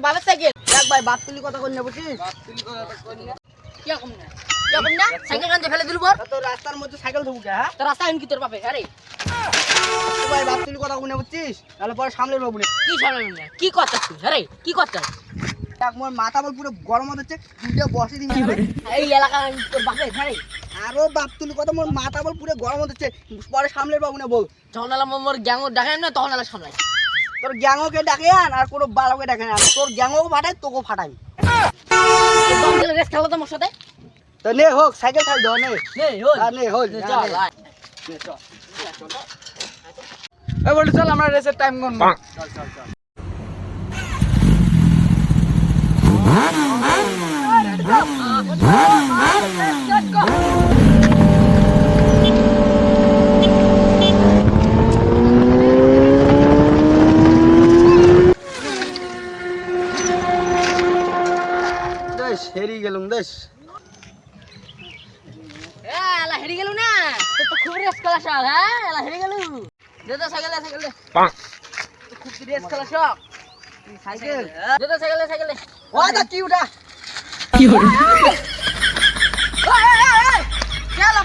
বাবার সাইকেল দেখ ভাই বাপ তুলি কথা কই না বুঝছিস কি রকম না সাইকেল কানতে ফেলে দিলু বর তো রাস্তার মধ্যে সাইকেল ধুবু কে হ্যাঁ তো রাস্তা আইন কি তোর বাপে আরে তো ভাই বাপ তুলি কথা কই না বুঝছিস তাহলে পরে সামলে পাবো না কি সামনে না কি করছিস তুই আরে কি করছিস দেখ মোর মাথা বল পুরো গরম হচ্ছে দুটো বসে দিন এই এলাকা তোর বাপে আরে আরো বাপ তুলি কথা মোর মাথা বল পুরো গরম হচ্ছে পরে সামলে পাবো না বল যখন আলা মোর গ্যাং ডাকেন না তখন আলা সামলাই তোর গ্যাংকে ডাকে আন আর কোনো বালকে ডাকে না তোর গ্যাংও ফাটাই তোকেও ফাটাই দম দিলে রেস খেলা তো মোর সাথে তো নে হোক সাইকেল খাই দাও নে নে হই নে হোক চল আয় এ বলি চল আমরা রেসের টাইম গুনবো দেশ হেরি গেলুম দেশ এ এলা হেরি গেলু না তো তো খুব রেস খেলা সব হ্যাঁ এলা হেরি গেলু দে তো সাইকেল দে খুব রেস খেলা সব সাইকেল দে তো সাইকেল দে ও দা কি উঠা খেলা